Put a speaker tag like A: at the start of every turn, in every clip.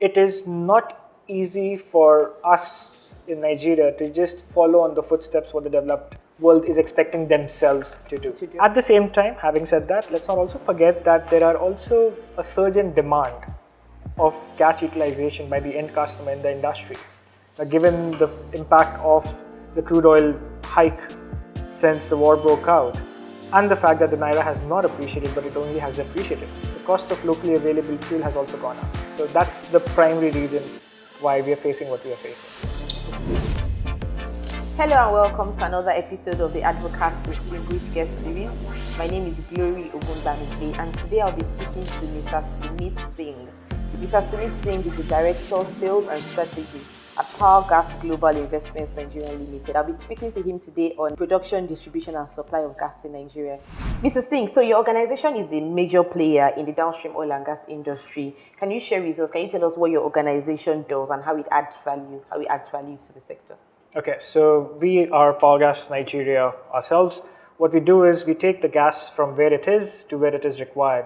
A: it is not easy for us in Nigeria to just follow on the footsteps what the developed world is expecting themselves to do. At the same time, having said that, let's not also forget that there are also a surge in demand of gas utilization by the end customer in the industry. Now, given the impact of the crude oil hike since the war broke out, and the fact that the Naira has not appreciated, but it only has appreciated, the cost of locally available fuel has also gone up. So that's the primary reason why we are facing what we are facing.
B: Hello and welcome to another episode of the Advocaat Distinguished Guest Series. My name is Glory Ogungbamigbe, and today I'll be speaking to Mr Sumeet Singh. Mr Sumeet Singh is the Director of Sales and Strategy at Powergas Global Investment Limited. I'll be speaking to him today on production, distribution and supply of gas in Nigeria. Mr. Singh, so your organization is a major player in the downstream oil and gas industry. Can you share with us, can you tell us what your organization does and how it adds value to the sector?
A: Okay, so we are Powergas Nigeria ourselves. What we do is we take the gas from where it is to where it is required.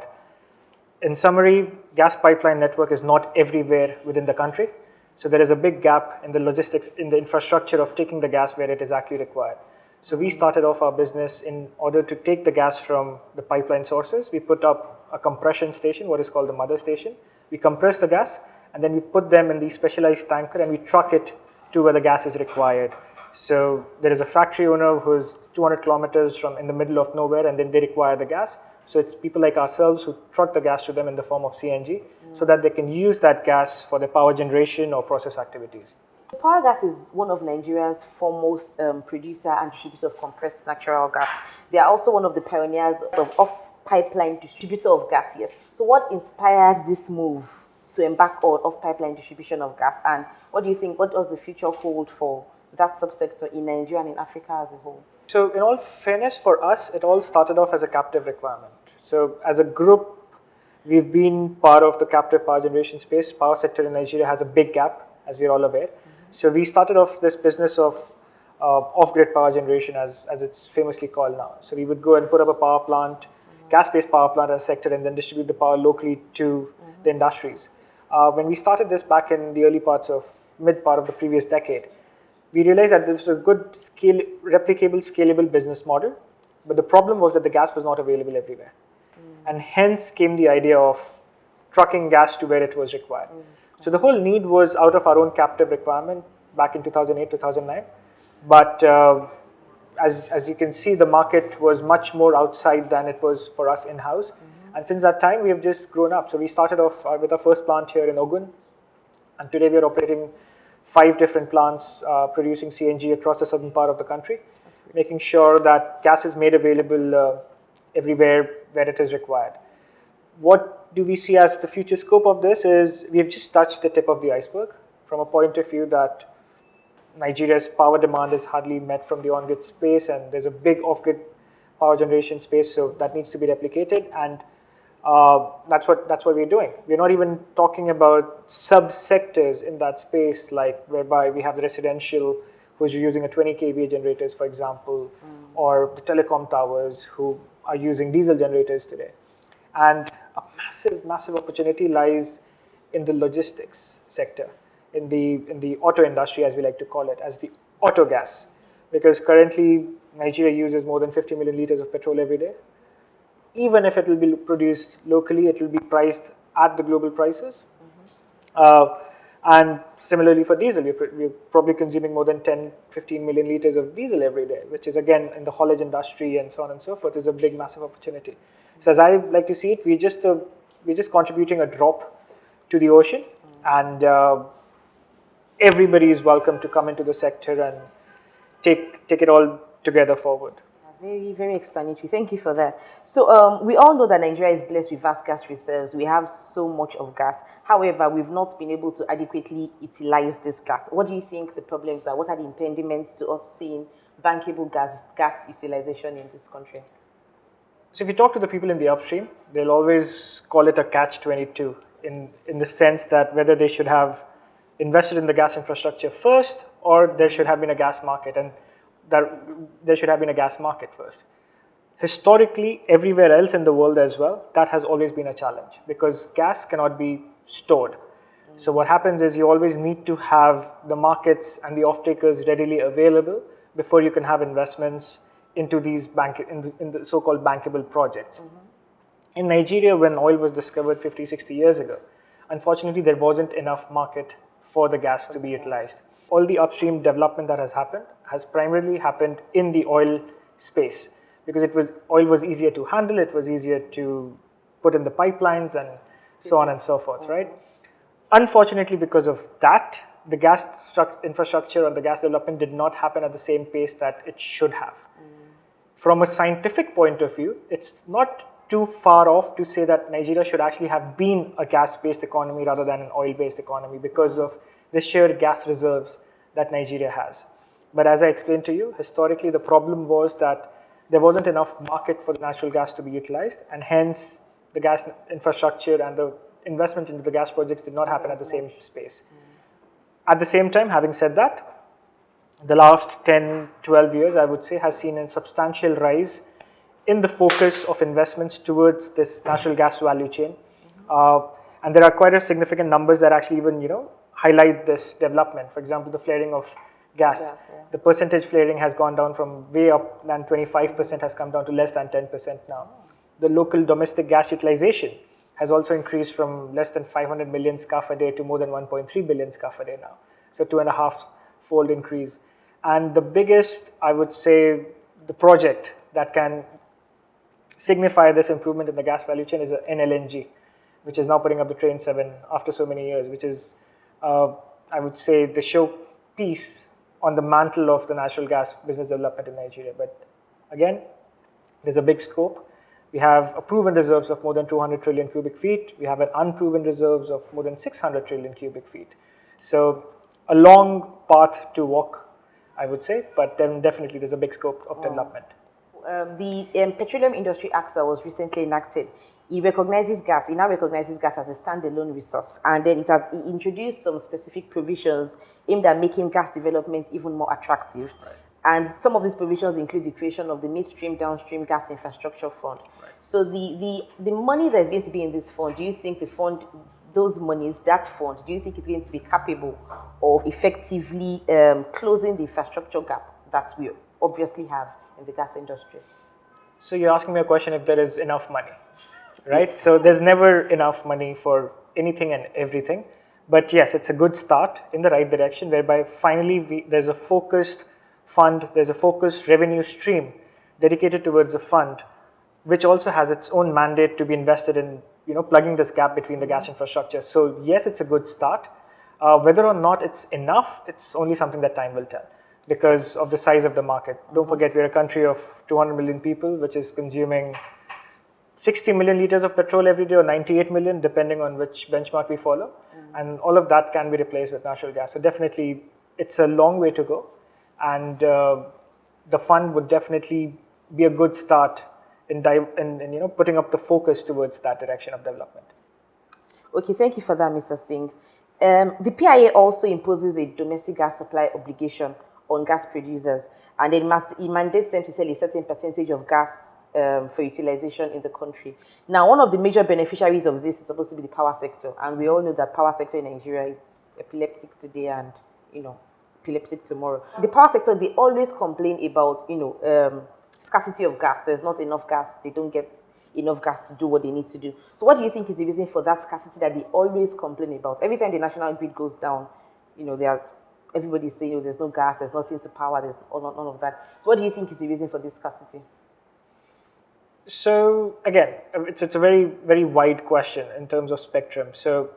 A: In summary, gas pipeline network is not everywhere within the country. So there is a big gap in the logistics, in the infrastructure of taking the gas where it is actually required. So we started off our business in order to take the gas from the pipeline sources. We put up a compression station, what is called the mother station. We compress the gas and then we put them in the specialized tanker and we truck it to where the gas is required. So there is a factory owner who is 200 kilometers from in the middle of nowhere and then they require the gas. So it's people like ourselves who truck the gas to them in the form of CNG so that they can use that gas for their power generation or process activities.
B: Powergas is one of Nigeria's foremost producer and distributor of compressed natural gas. They are also one of the pioneers of off-pipeline distributor of gas, yes. So what inspired this move to embark on off-pipeline distribution of gas, and what do you think, what does the future hold for that subsector in Nigeria and in Africa as a whole?
A: So in all fairness, for us, it all started off as a captive requirement. So as a group, we've been part of the captive power generation space. Power sector in Nigeria has a big gap, as we're all aware. Mm-hmm. So we started off this business of off-grid power generation, as it's famously called now. So we would go and put up a power plant, gas-based power plant as a sector, and then distribute the power locally to the industries. When we started this back in the mid part of the previous decade, we realized that this was a good replicable, scalable business model. But the problem was that the gas was not available everywhere. And hence came the idea of trucking gas to where it was required. So the whole need was out of our own captive requirement back in 2008, 2009. But as you can see, the market was much more outside than it was for us in-house. And since that time, we have just grown up. So we started off with our first plant here in Ogun. And today we are operating 5 different plants producing CNG across the southern part of the country, making sure that gas is made available everywhere where it is required. What do we see as the future scope of this is we have just touched the tip of the iceberg from a point of view that Nigeria's power demand is hardly met from the on-grid space, and there's a big off-grid power generation space, so that needs to be replicated, and that's what we're doing. We're not even talking about sub-sectors in that space, like whereby we have the residential who's using a 20 kVA generators, for example, or the telecom towers who are using diesel generators today. And a massive opportunity lies in the logistics sector, in the auto industry, as we like to call it, as the auto gas, because currently Nigeria uses more than 50 million liters of petrol every day. Even if it will be produced locally, it will be priced at the global prices. And similarly for diesel, we're probably consuming more than 10-15 million liters of diesel every day, which is again in the haulage industry and so on and so forth is a big, massive opportunity. So as I like to see it, we're just contributing a drop to the ocean, and everybody is welcome to come into the sector and take it all together forward.
B: Very, very explanatory. Thank you for that. So we all know that Nigeria is blessed with vast gas reserves. We have so much of gas. However, we've not been able to adequately utilize this gas. What do you think the problems are? What are the impediments to us seeing bankable gas utilization in this country?
A: So if you talk to the people in the upstream, they'll always call it a catch-22 in the sense that whether they should have invested in the gas infrastructure first or there should have been a gas market, and that there should have been a gas market first. Historically, everywhere else in the world as well, that has always been a challenge because gas cannot be stored. So what happens is you always need to have the markets and the off-takers readily available before you can have investments into these in the so-called bankable projects. In Nigeria, when oil was discovered 50, 60 years ago, unfortunately there wasn't enough market for the gas to be utilized. All the upstream development that has happened has primarily happened in the oil space because oil was easier to handle, it was easier to put in the pipelines and so on and so forth, right? Unfortunately, because of that, the gas infrastructure and the gas development did not happen at the same pace that it should have. From a scientific point of view, it's not too far off to say that Nigeria should actually have been a gas-based economy rather than an oil-based economy because of the sheer gas reserves that Nigeria has. But as I explained to you, historically the problem was that there wasn't enough market for the natural gas to be utilized, and hence the gas infrastructure and the investment into the gas projects did not happen at the same space. At the same time, having said that, the last 10, 12 years, I would say, has seen a substantial rise in the focus of investments towards this natural gas value chain. And there are quite a significant numbers that actually even, highlight this development. For example, the flaring of gas. The percentage flaring has gone down from way up than 25% has come down to less than 10% now. The local domestic gas utilization has also increased from less than 500 million scuff a day to more than 1.3 billion scuff a day now. So 2.5-fold increase. And the biggest, I would say, the project that can signify this improvement in the gas value chain is NLNG, which is now putting up the Train 7 after so many years, which is, I would say, the showpiece on the mantle of the natural gas business development in Nigeria. But again, there's a big scope. We have a proven reserves of more than 200 trillion cubic feet. We have an unproven reserves of more than 600 trillion cubic feet. So a long path to walk, I would say, but then definitely there's a big scope of development.
B: The Petroleum Industry Act that was recently enacted, it recognizes gas, it now recognizes gas as a standalone resource, and then it introduced some specific provisions aimed at making gas development even more attractive.
A: Right.
B: And some of these provisions include the creation of the midstream, downstream gas infrastructure fund.
A: Right.
B: So the money that is going to be in this fund, do you think those monies, that fund, do you think it's going to be capable of effectively closing the infrastructure gap that we obviously have in the gas industry?
A: So you're asking me a question if there is enough money, right? Yes. So there's never enough money for anything and everything. But yes, it's a good start in the right direction, whereby finally there's a focused fund, there's a focused revenue stream dedicated towards a fund, which also has its own mandate to be invested in, plugging this gap between the gas infrastructure. So yes, it's a good start. Whether or not it's enough, it's only something that time will tell because of the size of the market. Don't forget, we're a country of 200 million people, which is consuming 60 million liters of petrol every day or 98 million, depending on which benchmark we follow. And all of that can be replaced with natural gas. So definitely, it's a long way to go. And the fund would definitely be a good start in putting up the focus towards that direction of development.
B: Okay, thank you for that, Mr. Singh. The PIA also imposes a domestic gas supply obligation on gas producers, and it mandates them to sell a certain percentage of gas for utilization in the country. Now, one of the major beneficiaries of this is supposed to be the power sector, and we all know that power sector in Nigeria, it's epileptic today and, epileptic tomorrow. The power sector, they always complain about, scarcity of gas. There's not enough gas. They don't get enough gas to do what they need to do. So what do you think is the reason for that scarcity that they always complain about? Every time the national grid goes down, everybody's saying, there's no gas, there's nothing to power, there's none of that. So what do you think is the reason for this scarcity?
A: So again, it's a very, very wide question in terms of spectrum. So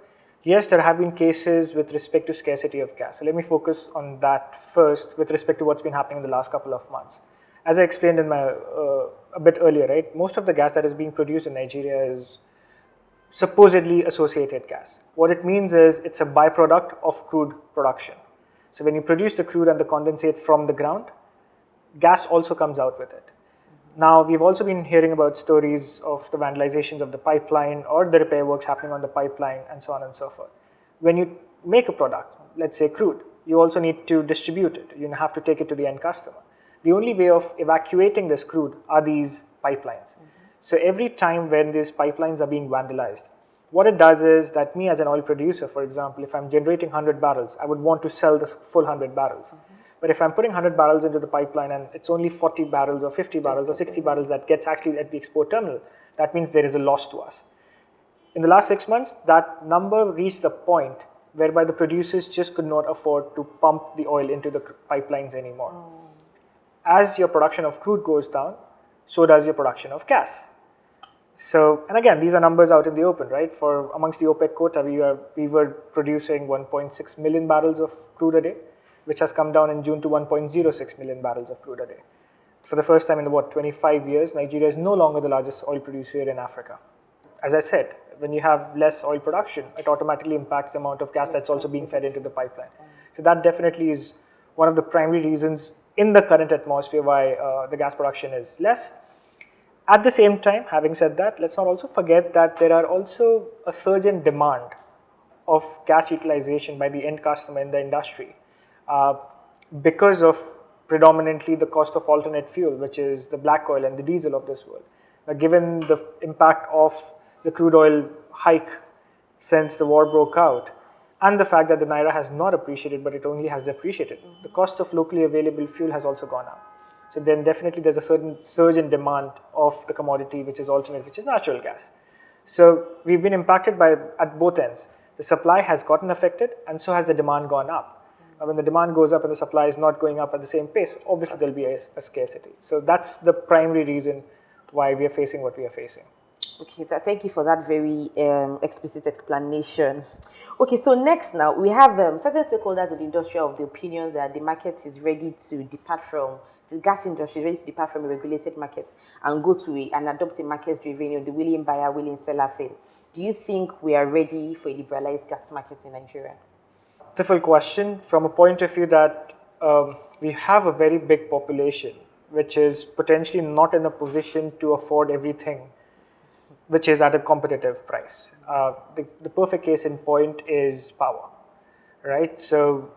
A: yes, there have been cases with respect to scarcity of gas. So let me focus on that first with respect to what's been happening in the last couple of months. As I explained in a bit earlier, right, most of the gas that is being produced in Nigeria is supposedly associated gas. What it means is it's a byproduct of crude production. So when you produce the crude and the condensate from the ground, gas also comes out with it. Now, we've also been hearing about stories of the vandalizations of the pipeline or the repair works happening on the pipeline and so on and so forth. When you make a product, let's say crude, you also need to distribute it. You have to take it to the end customer. The only way of evacuating this crude are these pipelines. So every time when these pipelines are being vandalized, what it does is that me as an oil producer, for example, if I'm generating 100 barrels, I would want to sell the full 100 barrels. But if I'm putting 100 barrels into the pipeline and it's only 40 barrels or 50 barrels or 60 barrels that gets actually at the export terminal, that means there is a loss to us. In the last 6 months, that number reached a point whereby the producers just could not afford to pump the oil into the pipelines anymore. As your production of crude goes down, so does your production of gas. So, and again, these are numbers out in the open, right? For amongst the OPEC quota, we were producing 1.6 million barrels of crude a day, which has come down in June to 1.06 million barrels of crude a day. For the first time in 25 years, Nigeria is no longer the largest oil producer in Africa. As I said, when you have less oil production, it automatically impacts the amount of gas that's also being fed into the pipeline. So that definitely is one of the primary reasons in the current atmosphere why the gas production is less. At the same time, having said that, let's not also forget that there are also a surge in demand of gas utilization by the end customer in the industry because of predominantly the cost of alternate fuel, which is the black oil and the diesel of this world. Now, given the impact of the crude oil hike since the war broke out, and the fact that the Naira has not appreciated, but it only has depreciated, the cost of locally available fuel has also gone up. So then definitely there's a certain surge in demand of the commodity, which is alternate, which is natural gas. So we've been impacted at both ends. The supply has gotten affected, and so has the demand gone up. Now, when the demand goes up and the supply is not going up at the same pace, obviously there'll be a scarcity. So that's the primary reason why we are facing what we are facing.
B: Okay, thank you for that very explicit explanation. Okay, so next now, we have certain stakeholders in the industry of the opinion that the market is ready to depart from, the gas industry is ready to depart from a regulated market and go to and adopt a market-driven, the willing buyer, willing seller thing. Do you think we are ready for a liberalized gas market in Nigeria?
A: Difficult question from a point of view that we have a very big population which is potentially not in a position to afford everything which is at a competitive price. The perfect case in point is power, right? So,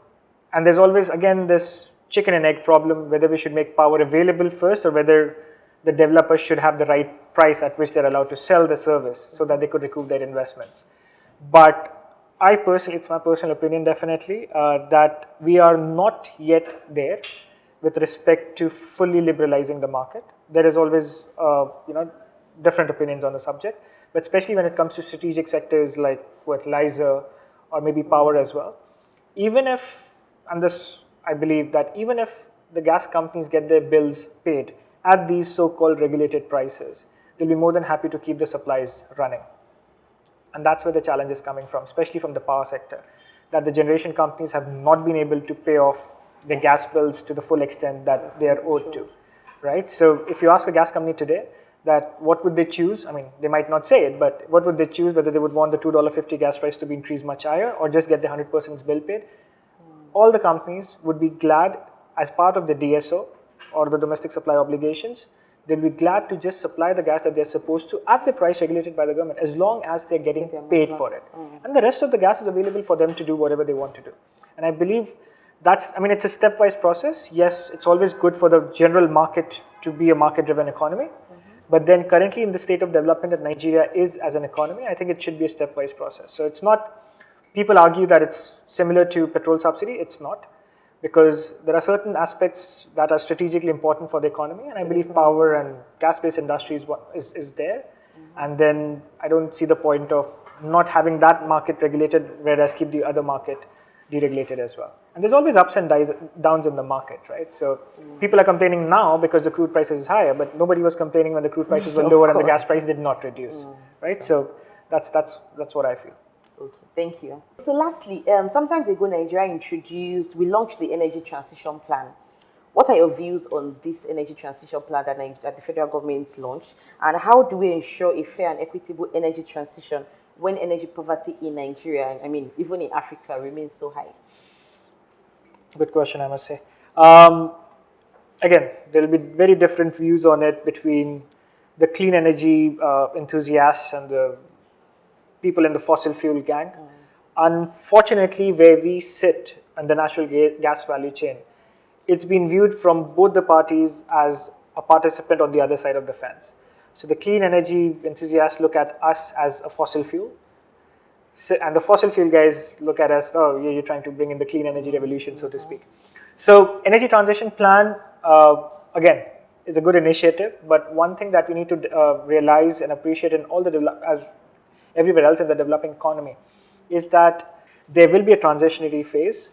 A: and there's always, again, this chicken and egg problem, whether we should make power available first or whether the developers should have the right price at which they're allowed to sell the service so that they could recoup their investments. But I personally, it's my personal opinion definitely, that we are not yet there with respect to fully liberalizing the market. There is always, different opinions on the subject, but especially when it comes to strategic sectors like fertilizer or maybe power as well. Even if, and this I believe that even if the gas companies get their bills paid at these so-called regulated prices, they'll be more than happy to keep the supplies running. And that's where the challenge is coming from, especially from the power sector, that the generation companies have not been able to pay off their gas bills to the full extent that they are owed to, right? So if you ask a gas company today, that what would they choose? I mean, they might not say it, but what would they choose? Whether they would want the $2.50 gas price to be increased much higher or just get the 100% bill paid? All the companies would be glad, as part of the DSO or the domestic supply obligations, they'll be glad to just supply the gas that they're supposed to at the price regulated by the government, as long as they're getting paid for it. And the rest of the gas is available for them to do whatever they want to do. And I believe it's a stepwise process. Yes, it's always good for the general market to be a market-driven economy. But then currently in the state of development that Nigeria is as an economy, I think it should be a stepwise process. So it's not, people argue that it's similar to petrol subsidy. It's not, because there are certain aspects that are strategically important for the economy, and I believe power and gas-based industry is there. And then I don't see the point of not having that market regulated, whereas keep the other market deregulated as well. And there's always ups and downs in the market, right? So people are complaining now because the crude price is higher, but nobody was complaining when the crude prices were lower and the gas price did not reduce, right? So that's what I feel.
B: Okay, thank you. So lastly, sometimes ago Nigeria we launched the Energy Transition Plan. What are your views on this Energy Transition Plan that the federal government launched, and how do we ensure a fair and equitable energy transition when energy poverty in Nigeria, even in Africa, remains so high?
A: Good question, I must say. Again, there will be very different views on it between the clean energy enthusiasts and the people in the fossil fuel gang. Unfortunately, where we sit in the natural gas value chain, it's been viewed from both the parties as a participant on the other side of the fence. So the clean energy enthusiasts look at us as a fossil fuel, So, and the fossil fuel guys look at us, oh, you're trying to bring in the clean energy revolution, so to speak. So, energy transition plan, again, is a good initiative, but one thing that we need to realize and appreciate in all the as everywhere else in the developing economy is that there will be a transitionary phase.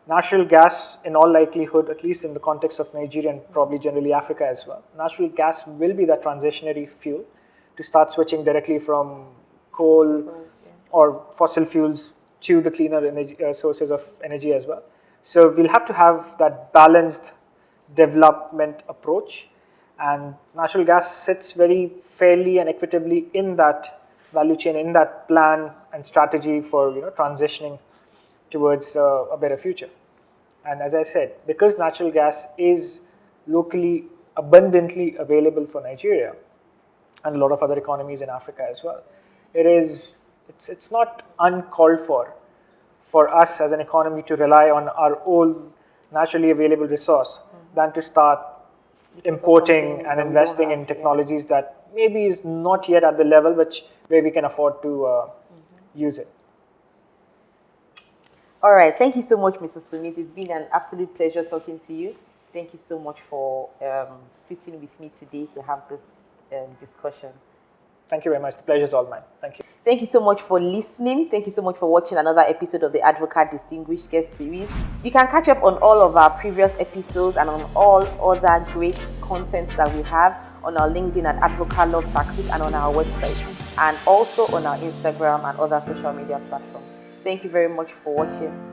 A: Natural gas, in all likelihood, at least in the context of Nigeria and probably generally Africa as well, natural gas will be that transitionary fuel to start switching directly from coal or fossil fuels to the cleaner energy, sources of energy as well. So we'll have to have that balanced development approach, and natural gas sits very fairly and equitably in that value chain, in that plan and strategy for transitioning towards a better future. And as I said, because natural gas is locally abundantly available for Nigeria and a lot of other economies in Africa as well, it's not uncalled for us as an economy to rely on our own naturally available resource than to start importing and investing in technologies that maybe is not yet at the level where we can afford to use it.
B: All right. Thank you so much, Mr. Sumeet. It's been an absolute pleasure talking to you. Thank you so much for sitting with me today to have this discussion.
A: Thank you very much. The pleasure is all mine. Thank you.
B: Thank you so much for listening. Thank you so much for watching another episode of the Advocaat Distinguished Guest Series. You can catch up on all of our previous episodes and on all other great content that we have on our LinkedIn at Advocaat Law Practice and on our website, and also on our Instagram and other social media platforms. Thank you very much for watching.